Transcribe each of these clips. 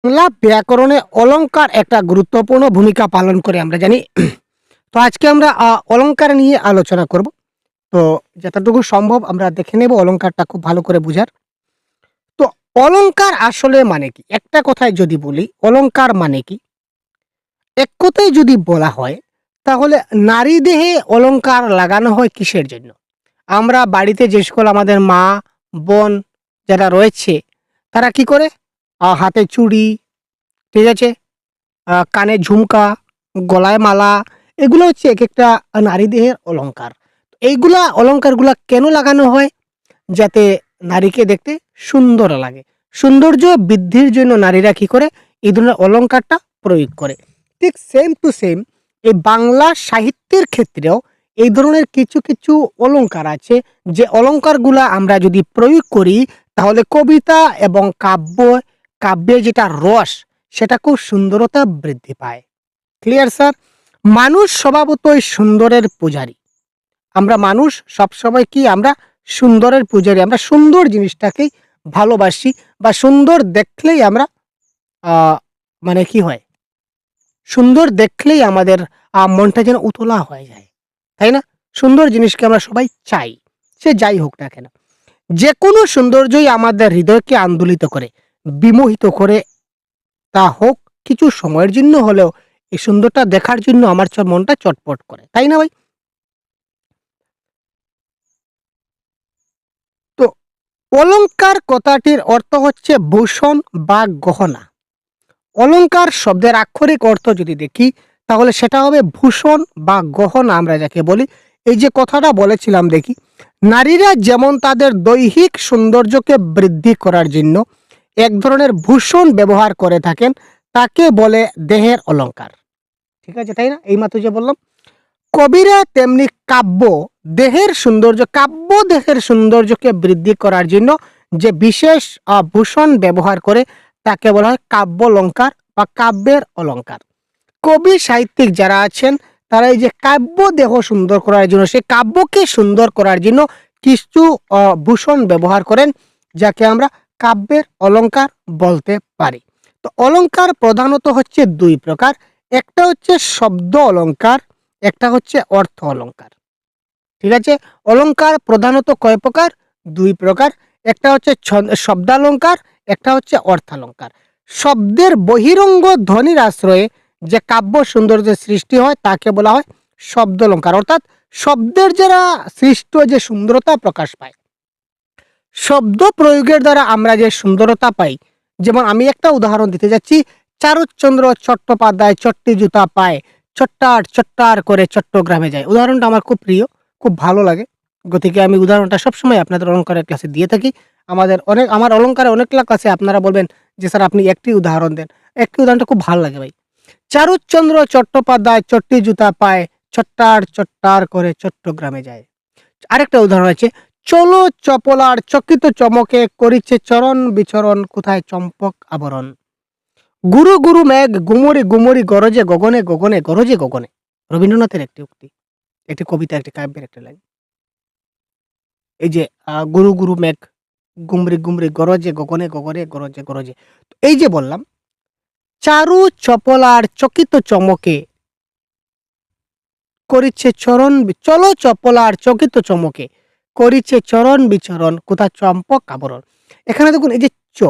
বাংলা ব্যাকরণে অলংকার একটা গুরুত্বপূর্ণ ভূমিকা পালন করে আমরা জানি। তো আজকে আমরা অলংকার নিয়ে আলোচনা করব। তো যতটুকু সম্ভব আমরা দেখে নেব অলংকারটা খুব ভালো করে বুঝার। তো অলংকার আসলে মানে কি? একটা কথায় যদি বলি অলংকার মানে কি? এক কথায় যদি বলা হয় তাহলে নারী দেহে অলংকার লাগানো হয় কিসের জন্য? আমরা বাড়িতে যে সকল আমাদের মা, বোন যারা রয়েছে তারা কি করে? হাতে চুড়ি, ঠিক আছে? কানে ঝুমকা, গলায় মালা, এগুলো হচ্ছে একেকটা নারী দেহের অলংকার। এইগুলা অলংকারগুলা কেন লাগানো হয়? যাতে নারীকে দেখতে সুন্দর লাগে। সৌন্দর্য বৃদ্ধির জন্য নারীরা কি করে? এই ধরনের অলংকারটা প্রয়োগ করে। ঠিক সেম টু সেম এই বাংলা সাহিত্যের ক্ষেত্রেও এই ধরনের কিছু অলংকার আছে, যে অলংকারগুলা আমরা যদি প্রয়োগ করি তাহলে কবিতা এবং কাব্যের যেটা রস সেটা খুব সুন্দরতা বৃদ্ধি পায়। Clear sir? মানুষ স্বভাবতই সুন্দরের পূজারী। আমরা মানুষ সবসময় কি আমরা সুন্দরের পূজারী। আমরা সুন্দর জিনিসটাকেই ভালোবাসি বা সুন্দর দেখলেই আমরা আ মানে কি হয়? সুন্দর দেখলেই আমাদের মনটা যেন উতলা হয়ে যায়। তাই না? সুন্দর জিনিসকে আমরা সবাই চাই। সে যাই হোক না কেন? যেকোনো সৌন্দর্যই আমাদের হৃদয়কে আন্দোলিত করে, বিমোহিত করে, তা হোক কিছু সময়ের জন্য হলেও এই সুন্দরটা দেখার জন্য আমার মনটা চটপট করে। তাই না ভাই? তো অলংকার কথাটির অর্থ হচ্ছে ভূষণ বা গহনা। অলংকার শব্দের আক্ষরিক অর্থ যদি দেখি তাহলে সেটা হবে ভূষণ বা গহনা আমরা যাকে বলি। এই যে কথাটা বলেছিলাম দেখি, নারীরা যেমন তাদের দৈহিক সৌন্দর্যকে বৃদ্ধি করার জন্য এক ধরনের ভূষণ ব্যবহার করে থাকেন, তাকে বলে দেহের অলংকার। ঠিক আছে, তাই না? এইমাত্র যে বললাম। কবিরা তেমনি কাব্য দেহের সৌন্দর্যকে বৃদ্ধি করার জন্য যে বিশেষ ভূষণ ব্যবহার করে তাকে বলা হয় কাব্যালঙ্কার বা কাব্যের অলঙ্কার। কবি সাহিত্যিক যারা আছেন তারা এই যে কাব্য দেহ সুন্দর করার জন্য, সেই কাব্যকে সুন্দর করার জন্য কিছু ভূষণ ব্যবহার করেন, যাকে আমরা কাব্যের অলঙ্কার বলতে পারি। তো অলঙ্কার প্রধানত হচ্ছে দুই প্রকার। একটা হচ্ছে শব্দ অলঙ্কার, একটা হচ্ছে অর্থ অলঙ্কার। ঠিক আছে? অলঙ্কার প্রধানত কয় প্রকার? দুই প্রকার। একটা হচ্ছে শব্দালঙ্কার, একটা হচ্ছে অর্থালঙ্কার। শব্দের বহিরঙ্গ ধ্বনির আশ্রয়ে যে কাব্য সৌন্দর্যের সৃষ্টি হয় তাকে বলা হয় শব্দালঙ্কার। অর্থাৎ শব্দের যারা সৃষ্ট যে সুন্দরতা প্রকাশ পায়, শব্দ প্রয়োগের দ্বারা আমরা যে সুন্দরতা পাই, যেমন আমি একটা উদাহরণ দিতে যাচ্ছি। চারুচন্দ্র চট্টোপাধ্যায় চট্টি জুতা পায়, চট্টার চট্টার করে চট্টগ্রামে যায়। উদাহরণটা আমার খুব প্রিয়, খুব ভালো লাগে। গতিকে আমি উদাহরণটা সবসময় আপনাদের অলঙ্কারের ক্লাসে দিয়ে থাকি। আমার অলঙ্কারে অনেকগুলা ক্লাসে আপনারা বলবেন যে স্যার আপনি একটি উদাহরণ দেন। একটি উদাহরণটা খুব ভালো লাগে ভাই। চারুচন্দ্র চট্টোপাধ্যায় চট্টি জুতা পায়, চট্টার চট্টার করে চট্টগ্রামে যায়। আরেকটা উদাহরণ আছে, চলো চপলার চকিত চমকে করিছে চরণ বিচরণ কোথায় চম্পক আবরণ। গুরু গুরু মেঘ গুমরি গুমরি গরজে গগনে গগনে গরজে গগনে। রবীন্দ্রনাথের একটি উক্তি, একটি কবিতা, একটি কাব্যের একটা লাইন। এই যে গুরু গুরু মেঘ গুমরি গুমরি গরজে গগনে গগনে গরজে গরজে। তো এই যে বললাম, চারু চপলার চকিত চমকে করিছে চলো চপলার চকিত চমকে করিছে চরণ বিচরণ কোথা চম্পক আবরণ। এখানে দেখুন এই যে চ,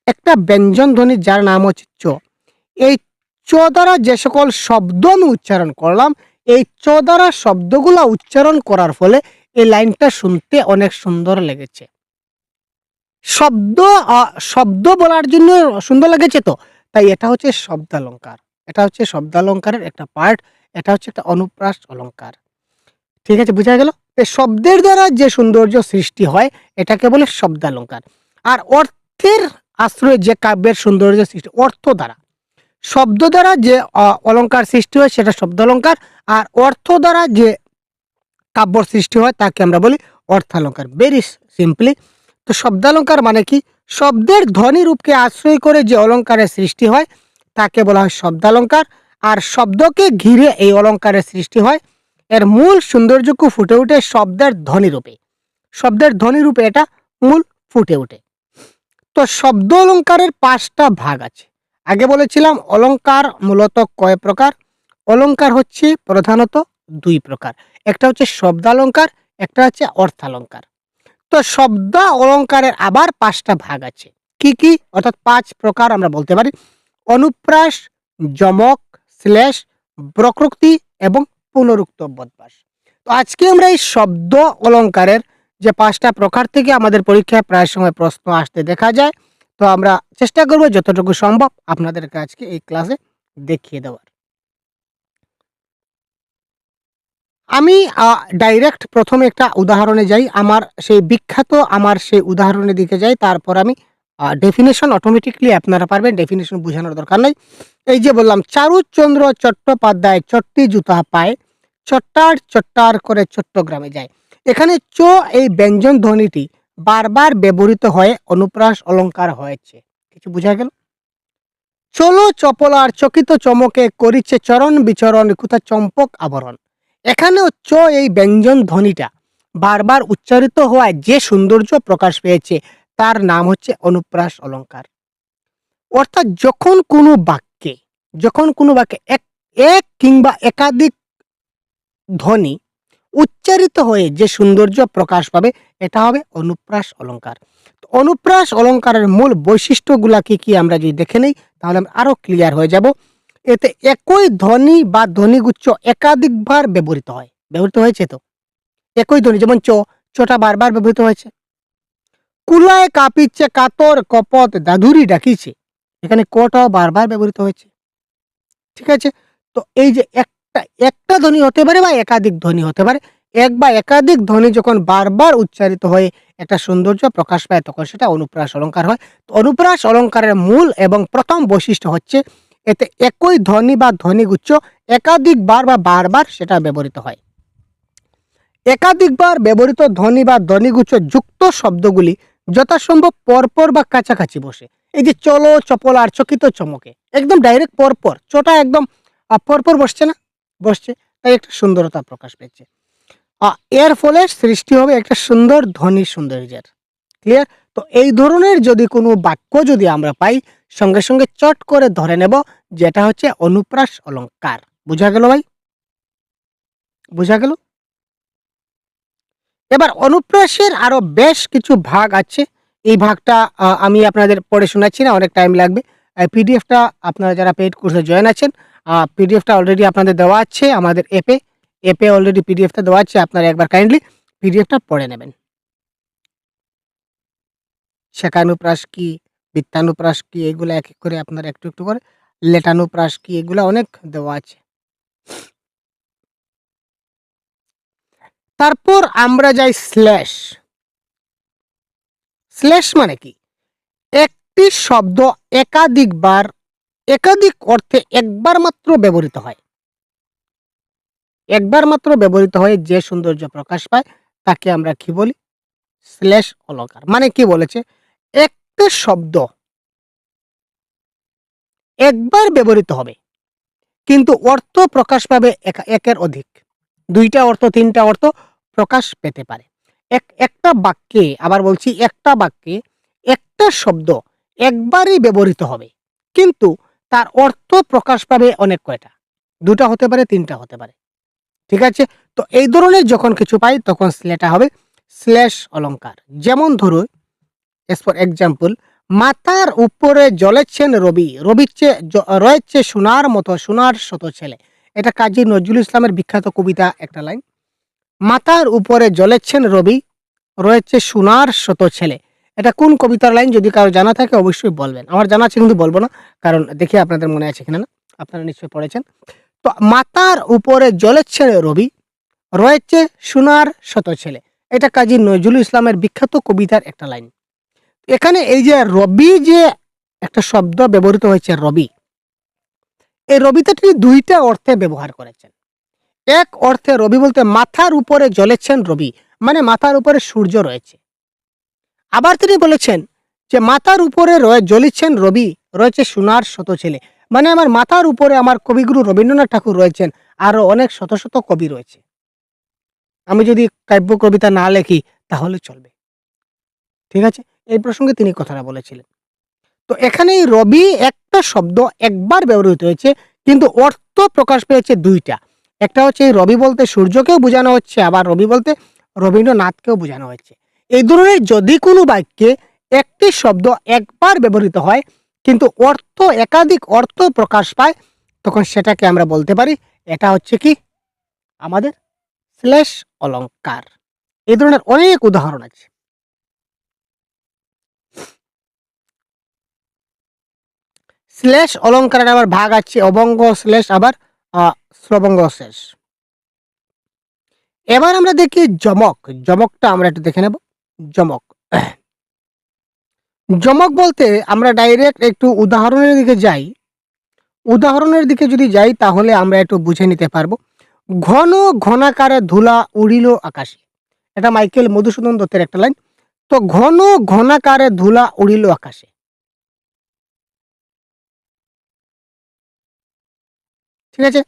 একটা ব্যঞ্জন ধ্বনি যার নাম হচ্ছে চ। এই চ দ্বারা যে সকল শব্দ আমি উচ্চারণ করলাম, এই চ দ্বারা শব্দগুলা উচ্চারণ করার ফলে এই লাইনটা শুনতে অনেক সুন্দর লেগেছে। শব্দ শব্দ বলার জন্য সুন্দর লেগেছে তো, তাই এটা হচ্ছে শব্দালঙ্কার। এটা হচ্ছে শব্দালঙ্কারের একটা পার্ট। এটা হচ্ছে একটা অনুপ্রাস অলঙ্কার। ঠিক আছে, বুঝা গেল? এই শব্দের দ্বারা যে সৌন্দর্য সৃষ্টি হয় এটাকে বলে শব্দালঙ্কার। আর অর্থের আশ্রয়ে যে কাব্যের সৌন্দর্য সৃষ্টি, অর্থ দ্বারা, শব্দ দ্বারা যে অলঙ্কার সৃষ্টি হয় সেটা শব্দালঙ্কার। আর অর্থ দ্বারা যে কাব্য সৃষ্টি হয় তাকে আমরা বলি অর্থালঙ্কার। Very simply. তো শব্দালঙ্কার মানে কি? শব্দের ধ্বনি রূপকে আশ্রয় করে যে অলঙ্কারের সৃষ্টি হয় তাকে বলা হয় শব্দালঙ্কার। আর শব্দকে ঘিরে এই অলঙ্কারের সৃষ্টি হয়। এর মূল সৌন্দর্যকে ফুটে ওঠে শব্দের ধ্বনি রূপে। শব্দের ধ্বনি রূপে এটা মূল ফুটে ওঠে। তো শব্দ অলঙ্কারের 5টা ভাগ আছে। আগে বলেছিলাম অলঙ্কার মূলত কয় প্রকার? অলঙ্কার হচ্ছে প্রধানত 2 প্রকার। একটা হচ্ছে শব্দালঙ্কার, একটা হচ্ছে অর্থালঙ্কার। তো শব্দ অলঙ্কারের আবার 5টা ভাগ আছে। কি, কি? অর্থাৎ 5 প্রকার আমরা বলতে পারি। অনুপ্রাস, যমক, শ্লেষ, বক্রোক্তি এবং পুনরুক্ত বদভাস। তো আজকে আমরা এই শব্দ অলঙ্কারের যে 5টা প্রকার থেকে আমাদের পরীক্ষায় প্রায় সময় প্রশ্ন আসতে দেখা যায়। তো আমরা চেষ্টা করব যতটুকু সম্ভব আপনাদেরকে আজকে এই ক্লাসে দেখিয়ে দেওয়ার। আমি ডাইরেক্ট ১ম এ একটা উদাহরণে যাই। আমার সেই উদাহরণের দিকে যাই। তারপর আমি ডেফিনিশন অটোমেটিক্যালি আপনারা পারবেন। ডেফিনিশন বোঝানোর দরকার নাই। এই যে বললাম, চারুচন্দ্র চট্টোপাধ্যায় চট্টি জুতা পায়, চট্টার চট্টার করে চট্টগ্রামে যায়। এখানে এই ব্যঞ্জন ধ্বনিটি বারবার ব্যবহৃত হয়ে অনুপ্রাস অলঙ্কার হয়েছে। কিছু বুঝা গেল? চলো চপলার চকিত চমকে করিছে চরণ বিচরণ কোথা চম্পক আবরণ। এখানেও এই ব্যঞ্জন ধ্বনিটা বারবার উচ্চারিত হওয়ায় যে সৌন্দর্য প্রকাশ পেয়েছে তার নাম হচ্ছে অনুপ্রাস অলঙ্কার। অর্থাৎ যখন কোনো বাক্যে এক এক কিংবা একাধিক ধ্বনি উচ্চারিত হয়ে যে সৌন্দর্য প্রকাশ পাবে এটা হবে অনুপ্রাস অলঙ্কার। তো অনুপ্রাস অলঙ্কারের মূল বৈশিষ্ট্যগুলা কি কি আমরা যদি দেখে নেই তাহলে আমরা আরো ক্লিয়ার হয়ে যাব। এতে একই ধ্বনি বা ধ্বনিগুচ্ছ একাধিকবার ব্যবহৃত হয়েছে। তো একই ধ্বনি, যেমন চটা বারবার ব্যবহৃত হয়েছে। কুলায় কাঁপিচ্ছে কাতর কপত দাদুরি ডাকিছে, এখানে কটাও বারবার ব্যবহৃত হয়েছে। ঠিক আছে? তো এই যে একটা ধ্বনি হতে পারে বা একাধিক ধ্বনি হতে পারে। এক বা একাধিক ধ্বনি যখন বারবার উচ্চারিত হয়ে একটা সৌন্দর্য প্রকাশ পায় তখন সেটা অনুপ্রাস অলঙ্কার হয়। তো অনুপ্রাস অলঙ্কারের মূল এবং প্রথম বৈশিষ্ট্য হচ্ছে এতে একই ধ্বনি বা ধ্বনিগুচ্ছ একাধিকবার বা বারবার সেটা ব্যবহৃত হয়। একাধিকবার ব্যবহৃত ধ্বনি বা ধ্বনিগুচ্ছ যুক্ত শব্দগুলি যথাসম্ভব পরপর বা কাছাকাছি বসে। এই যে চলো চপলার চকিত চমকে, একদম ডাইরেক্ট পরপর, চটা একদম পরপর বসছে না? বসছে। তাই একটা সুন্দরতা প্রকাশ পেয়েছে। এর ফলে সৃষ্টি হবে একটা সুন্দর ধ্বনি সৌন্দর্যের। ক্লিয়ার? তো এই ধরনের যদি কোনো বাক্য যদি আমরা পাই, সঙ্গে সঙ্গে চট করে ধরে নেব যেটা হচ্ছে অনুপ্রাস অলঙ্কার। বুঝা গেল ভাই? বুঝা গেল? এবার অনুপ্রাসের আরো বেশ কিছু ভাগ আছে। এই ভাগটা আমি আপনাদের পড়ে শোনাচ্ছি না, অনেক টাইম লাগবে। পিডিএফটা আপনারা যারা পেইড কোর্সে জয়েন আছেন, পিডিএফটা অলরেডি আপনাদের দেওয়া আছে আমাদের অ্যাপে অলরেডি পিডিএফটা দেওয়া আছে। আপনারা একবার কাইন্ডলি পিডিএফটা পড়ে নেবেন। শেখানুপ্রাস কি, বৃত্তানুপ্রাস কি, এগুলো এক এক করে আপনারা একটু একটু করে, লেটানুপ্রাস কি, এগুলো অনেক দেওয়া আছে। তারপর আমরা যাই স্ল্যাশ। স্ল্যাশ মানে কি? একটি শব্দ একাধিকবার একাধিক অর্থে একবার মাত্র ব্যবহৃত হয়। একবার মাত্র ব্যবহৃত হয়ে যে সৌন্দর্য প্রকাশ পায় তাকে আমরা কি বলি? শ্লেষ অলঙ্কার। মানে কি বলেছে? একটা শব্দ একবার ব্যবহৃত হবে কিন্তু অর্থ প্রকাশ পাবে একের অধিক। 2টা অর্থ, 3টা অর্থ প্রকাশ পেতে পারে। একটা বাক্যে, আবার বলছি, একটা বাক্যে একটা শব্দ একবারই ব্যবহৃত হবে কিন্তু তার অর্থ প্রকাশ পাবে অনেক কয়টা। 2টা হতে পারে, 3টা হতে পারে। ঠিক আছে? তো এই ধরনের যখন কিছু পাই তখন সেটা হবে শ্লেষ অলঙ্কার। যেমন ধরুন, এস ফর এক্সাম্পল, মাথার উপরে জ্বলেছেন রবি, রবির চেয়ে রয়েছে সোনার মতো সোনার শত ছেলে। এটা কাজী নজরুল ইসলামের বিখ্যাত কবিতা একটা লাইন। মাথার উপরে জ্বলেছেন রবি, রয়েছে সোনার শত ছেলে। এটা কোন কবিতার লাইন? যদি কারো জানা থাকে অবশ্যই বলবেন। আমার জানা আছে কিন্তু বলবো না, কারণ দেখি আপনাদের মনে আছে কিনা। না, আপনারা নিশ্চয়ই পড়েছেন। তো মাথার উপরে জ্বলেছে রবি, রয়েছে সোনার শত ছেলে, এটা কাজী নজরুল ইসলামের বিখ্যাত কবিতার একটা লাইন। এখানে এই যে রবি, যে একটা শব্দ ব্যবহৃত হয়েছে রবি, এই রবিটা তিনি 2টা অর্থে ব্যবহার করেছেন। এক অর্থে রবি বলতে মাথার উপরে জ্বলেছেন রবি, মানে মাথার উপরে সূর্য রয়েছে। আবার তিনি বলেছেন যে মাথার উপরে জ্বলিছেন রবি, রয়েছে সোনার শত ছেলে, মানে আমার মাথার উপরে আমার কবিগুরু রবীন্দ্রনাথ ঠাকুর রয়েছেন, আরো অনেক শত শত কবি রয়েছে। আমি যদি কাব্য কবিতা না লেখি তাহলে চলবে। ঠিক আছে? এই প্রসঙ্গে তিনি কথাটা বলেছিলেন। তো এখানে এই রবি একটা শব্দ একবার ব্যবহৃত হয়েছে, কিন্তু অর্থ প্রকাশ পেয়েছে দুইটা। একটা হচ্ছে এই রবি বলতে সূর্যকেও বোঝানো হচ্ছে, আবার রবি বলতে রবীন্দ্রনাথকেও বোঝানো হচ্ছে। এই ধরনের যদি কোনো বাক্যে একটি শব্দ একবার ব্যবহৃত হয় কিন্তু অর্থ একাধিক অর্থ প্রকাশ পায়, তখন সেটাকে আমরা বলতে পারি এটা হচ্ছে কি আমাদের শ্লেষ অলংকার। এই ধরনের অনেক উদাহরণ আছে। শ্লেষ অলংকারের আবার ভাগ আছে অবঙ্গ শ্লেষ, আবার শ্রবঙ্গ শ্লেষ। এবার আমরা দেখি যমক। যমকটা আমরা একটু দেখে নেব। যমক যমক বলতে আমরা ডাইরেক্ট একটু উদাহরণের দিকে যাই। উদাহরণের দিকে যদি যাই তাহলে আমরা একটু বুঝে নিতে পারবো। ঘন ঘনাকারে ধুলা উড়িল আকাশে, এটা মাইকেল মধুসূদন দত্তের একটা লাইন। তো ঘন ঘনাকারে ধুলা উড়িল আকাশে, ঠিক আছে।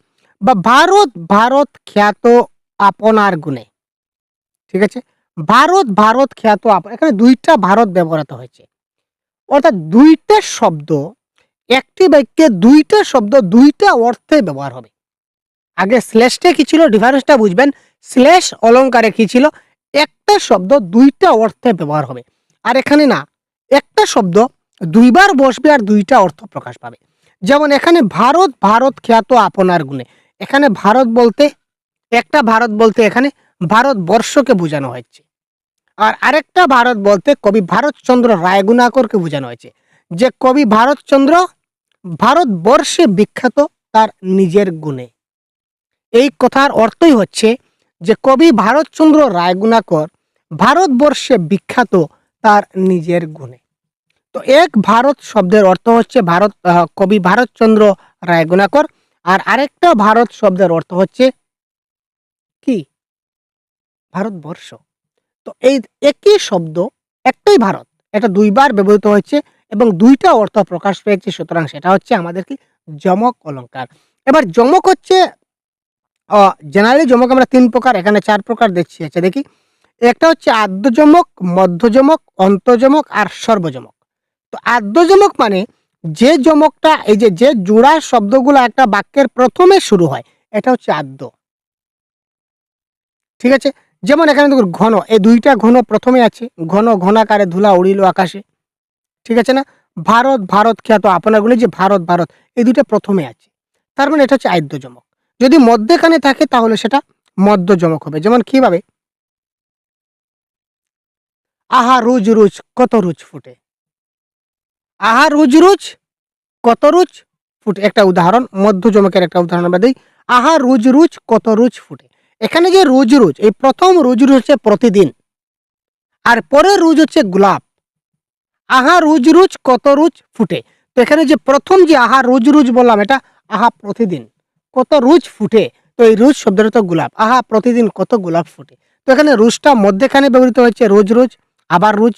বা ভারত ভারত খ্যাত আপনার গুণে, ঠিক আছে। ভারত ভারত খ্যাত এখানে দুইটা ভারত ব্যবহৃত হয়েছে, অর্থাৎ দুইটা শব্দ একটি বাক্যে দুইটা শব্দ দুইটা অর্থে ব্যবহার হবে। আগে শ্লেষটা কি ছিল ডিফারেন্সটা বুঝবেন। শ্লেষ অলংকারে কি ছিল, একটা শব্দ দুইটা অর্থে ব্যবহার হবে। আর এখানে না, একটা শব্দ দুইবার বসবে আর দুইটা অর্থ প্রকাশ পাবে। যেমন এখানে ভারত ভারত খ্যাত আপনার গুণে, এখানে ভারত বলতে একটা ভারত বলতে এখানে ভারতবর্ষকে বোঝানো হয়েছে। আর আরেকটা ভারত বলতে কবি ভারতচন্দ্র রায়গুণাকরকে বোঝানো হয়েছে, যে কবি ভারতচন্দ্র ভারতবর্ষে বিখ্যাত তার নিজের গুণে। এই কথার অর্থই হচ্ছে যে কবি ভারতচন্দ্র রায়গুণাকর ভারতবর্ষে বিখ্যাত তার নিজের গুণে। তো এক ভারত শব্দের অর্থ হচ্ছে ভারত, কবি ভারতচন্দ্র রায়গুণাকর। আর আরেকটা ভারত শব্দের অর্থ হচ্ছে কি ভারতবর্ষ। তো এই একই শব্দ একটাই ভারত, এটা দুইবার ব্যবহৃত হয়েছে এবং দুইটা অর্থ প্রকাশ পেয়েছে, সুতরাং সেটা হচ্ছে আমাদের কি যমক অলংকার। এবার যমক হচ্ছে জেনারেলি যমক আমরা তিন প্রকার, এখানে চার প্রকার দেখছি। আচ্ছা দেখি, একটা হচ্ছে আদ্য যমক, মধ্য যমক, অন্ত যমক আর সর্বযমক। তো আদ্য যমক মানে যে যমকটা এই যে জোড়া শব্দগুলো একটা বাক্যের প্রথমে শুরু হয়, এটা হচ্ছে আদ্য, ঠিক আছে। যেমন এখানে দেখুন ঘন, এই দুইটা ঘন প্রথমে আছে, ঘন ঘনাকারে ধুলা উড়িল আকাশে, ঠিক আছে না। ভারত ভারত খ্যাত আপনার গুলি, যে ভারত ভারত এই দুইটা প্রথমে আছে, তার মানে এটা হচ্ছে আদ্য যমক। যদি মধ্যেখানে থাকে তাহলে সেটা মধ্য যমক হবে। যেমন কিভাবে, আহা রুজ রুজ কত রুজ ফুটে, আহা রুজ রুজ কত রুজ ফুটে, একটা উদাহরণ মধ্য যমকের একটা উদাহরণ আমরা দিই। আহা রুজ রুজ কত রুজ ফুটে, এখানে যে রুজ রুজ, এই প্রথম রুজ রুজ হচ্ছে প্রতিদিন, আর পরের রুজ হচ্ছে গোলাপ। আহা রুজ রুজ কত রুজ ফুটে, তো এখানে যে প্রথম যে আহা রুজ রুজ বললাম, এটা আহা প্রতিদিন, কত রুজ ফুটে, তো এই রুজ শব্দটা তো গোলাপ, আহা প্রতিদিন কত গোলাপ ফুটে। তো এখানে রুজটা মধ্যেখানে ব্যবহৃত হচ্ছে, রোজ রোজ, আবার রুজ,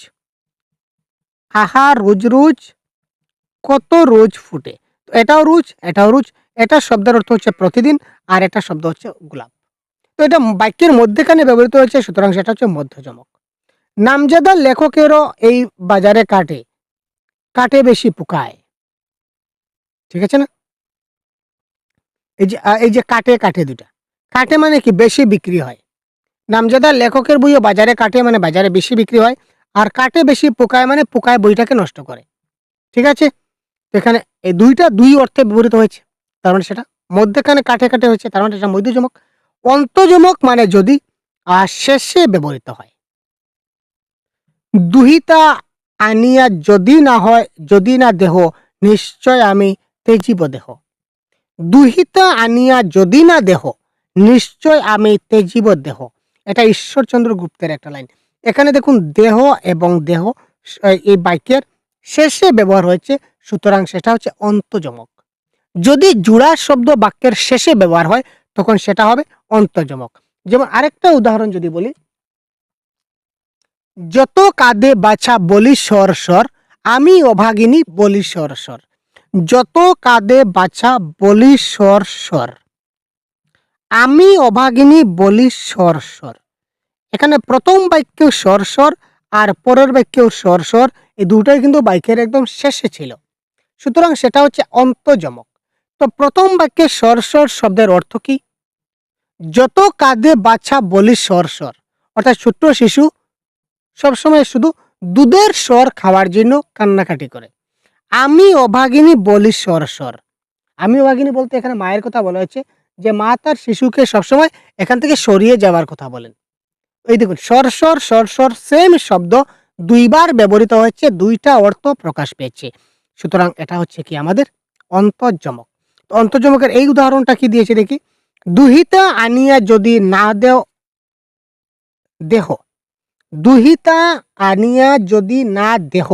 আহা রোজ রোজ কত রোজ ফুটে, তো এটাও রুজ এটাও রুজ। এটা শব্দের অর্থ হচ্ছে প্রতিদিন, আর এটা শব্দ হচ্ছে গোলাপ। তো এটা বাক্যের মধ্যেখানে ব্যবহৃত হয়েছে, সুতরাং সেটা হচ্ছে মধ্যযমক। নামজাদা লেখকেরও এই বাজারে কাটে, কাটে বেশি পোকায়, ঠিক আছে না। এই যে কাটে কাটে দুটা, কাটে মানে কি বেশি বিক্রি হয়। নামজাদা লেখকের বইও বাজারে কাটে মানে বাজারে বেশি বিক্রি হয়, আর কাটে বেশি পোকায় মানে পোকায় বইটাকে নষ্ট করে, ঠিক আছে। এখানে এই দুইটা দুই অর্থে ব্যবহৃত হয়েছে, তার মানে সেটা মধ্যেখানে কাটে কাটে হয়েছে, তার মানে এটা মধ্যযমক। অন্তযমক মানে যদি শেষে ব্যবহৃত হয়। দুহিতা আনিয়া যদি না হয়, যদি না দেহ, নিশ্চয় আমি তেজিব দেহ। দুহিতা আনিয়া যদি না দেহ, নিশ্চয় আমি তেজিব দেহ, এটা ঈশ্বরচন্দ্র গুপ্তের একটা লাইন। এখানে দেখুন দেহ এবং দেহ এই বাক্যের শেষে ব্যবহার হয়েছে, সুতরাং সেটা হচ্ছে অন্তযমক। যদি জোড়া শব্দ বাক্যের শেষে ব্যবহার হয় তখন সেটা হবে অন্তযমক। যেমন আরেকটা উদাহরণ যদি বলি, যত কাঁদে বাছা বলি সর সর, আমি অভাগিনী বলি সর সর। যত কাঁদে বাছা বলি সর সর, আমি অভাগিনী বলি সর সর। এখানে প্রথম বাক্য সর সর, আর পরের বাক্যেও স্বর স্বর, এই দুটাই কিন্তু বাক্যের একদম শেষে ছিল। সুতরাং সেটা হচ্ছে অন্তর্যমক। তো প্রথম বাক্যে স্বর স্বর শব্দের অর্থ কি? যত কাঁদে বাচ্চা বলি স্বর স্বর, অর্থাৎ ছোট্ট শিশু সবসময় শুধু দুধের স্বর খাওয়ার জন্য কান্নাকাটি করে। আমি অভাগিনী বলি স্বর স্বর। আমি অভাগিনী বলতে এখানে মায়ের কথা বলা হয়েছে, যে মা তার শিশুকে সবসময় এখান থেকে সরিয়ে যাওয়ার কথা বলেন। এই দেখুন, স্বর স্বর স্বর স্বর সেম শব্দ দুইবার ব্যবহৃত হয়েছে, দুইটা অর্থ প্রকাশ পেয়েছে। সুতরাং এটা হচ্ছে কি আমাদের অন্তর্যমক। তো অন্তর্যমকের এই উদাহরণটা কি দিয়েছে দেখি। দুহিতা আনিয়া যদি না দেও দেহ, দুহিতা আনিয়া যদি না দেহ,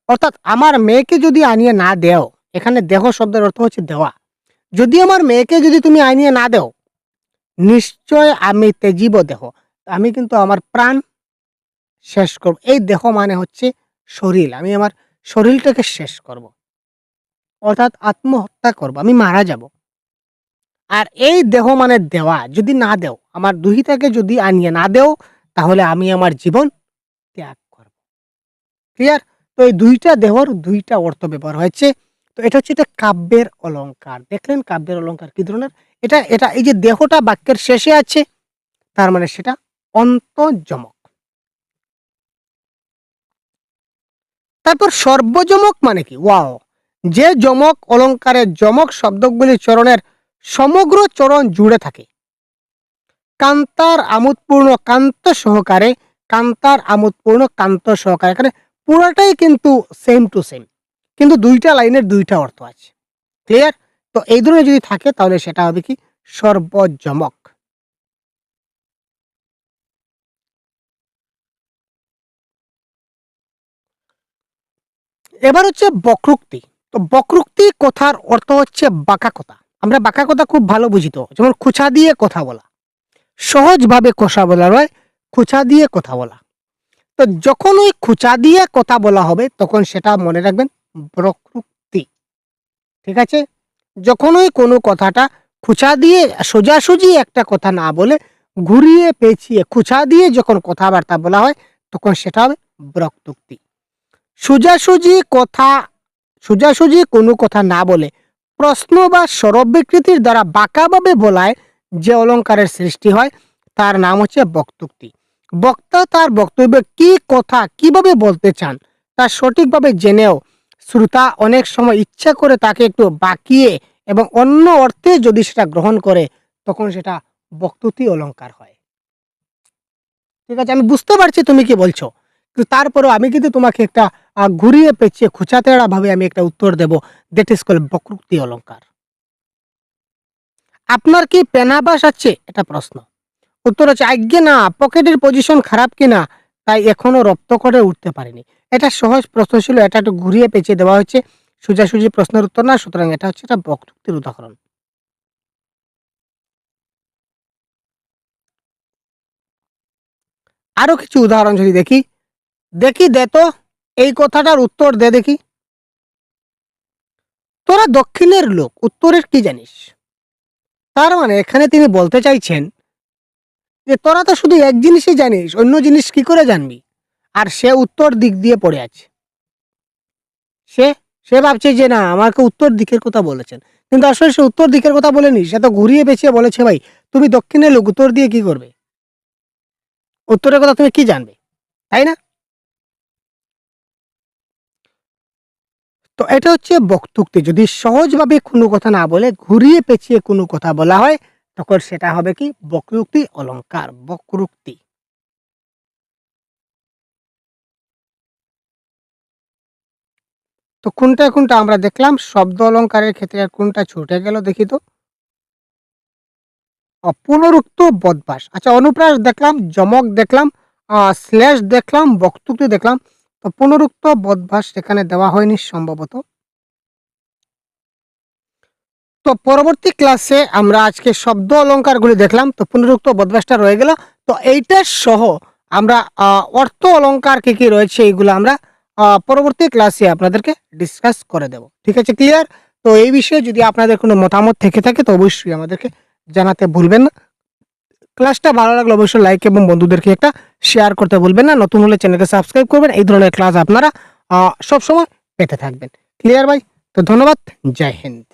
অর্থাৎ আমার মেয়েকে যদি আনিয়ে না দেও, এখানে দেহ শব্দের অর্থ হচ্ছে দেওয়া। যদি আমার মেয়েকে যদি তুমি আনিয়ে না দেও, নিশ্চয় আমি তেজিব দেহ, আমি কিন্তু আমার প্রাণ শেষ করব। এই দেহ মানে হচ্ছে শরীর, আমি আমার শরীরটাকে শেষ করব, অর্থাৎ আত্মহত্যা করব, আমি মারা যাব। আর এই দেহ মানে দেওয়া, যদি না দেও, আমার দুহিতাকে যদি আনিয়ে না দেও, তাহলে আমি আমার জীবন ত্যাগ করব। ক্লিয়ার? তো এই দুইটা দেহর দুইটা অর্থ ব্যবহার হয়েছে। তো এটা হচ্ছে এটা কাব্যের অলংকার। দেখলেন কাব্যের অলংকার কি ধরনের? এটা এটা এই যে দেহটা বাক্যের শেষে আছে, তার মানে সেটা অন্তর্যমক। তারপর সর্বযমক মানে কি? ওয়াও! যে যমক অলংকারের যমক শব্দগুলি চরণের সমগ্র চরণ জুড়ে থাকে। কান্তার আমোদপূর্ণ কান্ত সহকারে, কান্তার আমোদপূর্ণ কান্ত সহকারে, এখানে পুরোটাই কিন্তু সেম টু সেম, কিন্তু দুইটা লাইনের দুইটা অর্থ আছে। ক্লিয়ার? তো এই ধরনের যদি থাকে তাহলে সেটা হবে কি সর্বযমক। এবার হচ্ছে বক্রোক্তি। তো বক্রোক্তি কথার অর্থ হচ্ছে বাঁকা কথা। আমরা বাঁকা কথা খুব ভালো বুঝি, তো যেমন খোঁচা দিয়ে কথা বলা, সহজভাবে কথা বলা নয়, খোঁচা দিয়ে কথা বলা। তো যখন ওই খোঁচা দিয়ে কথা বলা হবে তখন সেটা মনে রাখবেন বক্রোক্তি। ঠিক আছে? যখনই কোনো কথাটা খোঁচা দিয়ে সোজাসুজি একটা কথা না বলে ঘুরিয়ে পেঁচিয়ে খোঁচা দিয়ে যখন কথাবার্তা বলা হয় তখন সেটা হবে বক্রোক্তি। সোজাসুজি কথা, সোজাসুজি কোনো কথা না বলে প্রশ্ন বা সরব বিকৃতির দ্বারা বাঁকাভাবে বলায় যে অলংকারের সৃষ্টি হয় তার নাম হচ্ছে বক্রোক্তি। বক্তা তার বক্তব্যে কি কথা কিভাবে বলতে চান তা সঠিকভাবে জেনেও শ্রোতা অনেক সময় ইচ্ছা করে তাকে একটু বাঁকিয়ে এবং অন্য অর্থে যদি সেটা গ্রহণ করে তখন সেটা বক্রোক্তি অলংকার হয়। ঠিক আছে, আমি বুঝতে পারছি তুমি কি বলছো, কিন্তু তারপরেও আমি কিন্তু তোমাকে একটা ঘুরিয়ে পেঁচিয়ে খোঁচাতেড়া ভাবে আমি একটা উত্তর দেব, দ্যাট ইজ কল্ড বক্রোক্তি অলংকার। আপনার কি পেনাবাস আছে? এটা প্রশ্ন। উত্তর হচ্ছে আজ্ঞে না, পকেটের পজিশন খারাপ কিনা তাই এখনো রপ্ত করে উঠতে পারিনি। এটা সহজ প্রশ্ন ছিল, এটা একটু ঘুরিয়ে পেঁচিয়ে দেওয়া হয়েছে, সোজাসুজি প্রশ্নের উত্তর না, সুতরাং এটা হচ্ছে একটা বক্রোক্তির উদাহরণ। আরো কিছু উদাহরণ যদি দেখি, দেখি দে তো, এই কথাটার উত্তর দে দেখি। তোরা দক্ষিণের লোক, উত্তরের কি জানিস? তার মানে এখানে তিনি বলতে চাইছেন যে তোরা তো শুধু এক জিনিসই জানিস, অন্য জিনিস কি করে জানবি? আর সে উত্তর দিক দিয়ে পড়ে আছে। সে সে ভাবছে যে না আমাকে উত্তর দিকের কথা বলেছেন, কিন্তু আসলে সে উত্তর দিকের কথা বলেনি, সে তো ঘুরিয়ে পেঁচিয়ে বলেছে ভাই তুমি দক্ষিণের লোক, উত্তর দিয়ে কি করবে? উত্তরের কথা তুমি কি জানবে, তাই না? তো এটা হচ্ছে বক্তৃতা। যদি সহজভাবে কোনো কথা না বলে ঘুরিয়ে পেঁচিয়ে কোনো কথা বলা হয় তখন সেটা হবে কি বক্রোক্তি অলংকার, বক্রোক্তি। তো কোনটা কোনটা আমরা দেখলাম শব্দ অলংকারের ক্ষেত্রে, আর কোনটা ছুটে গেল দেখি তো। পুনরুক্ত বদভাস, আচ্ছা অনুপ্রাস দেখলাম, যমক দেখলাম, শ্লেষ দেখলাম, বক্তৃতা দেখলাম। তো পুনরুক্ত বদভাস এখানে দেওয়া হয়নি সম্ভবত। তো পরবর্তী ক্লাসে আমরা আজকে শব্দ অলংকারগুলি দেখলাম, তো পুনরুক্ত বদভাসটা রয়ে গেল। তো এইটার সহ আমরা অর্থ অলংকার কি কি রয়েছে এইগুলো আমরা পরবর্তী ক্লাসে আপনাদেরকে ডিসকাস করে দেব। ঠিক আছে, ক্লিয়ার? তো এই বিষয়ে যদি আপনাদের কোনো মতামত থেকে থাকে তো অবশ্যই আমাদেরকে জানাতে ভুলবেন না। ক্লাসটা ভালো লাগলে অবশ্যই লাইক এবং বন্ধুদেরকে একটা শেয়ার করতে ভুলবেন না। নতুন হলে চ্যানেলকে সাবস্ক্রাইব করবেন, এই ধরনের ক্লাস আপনারা সবসময় পেতে থাকবেন। ক্লিয়ার ভাই? তো ধন্যবাদ, জয় হিন্দ।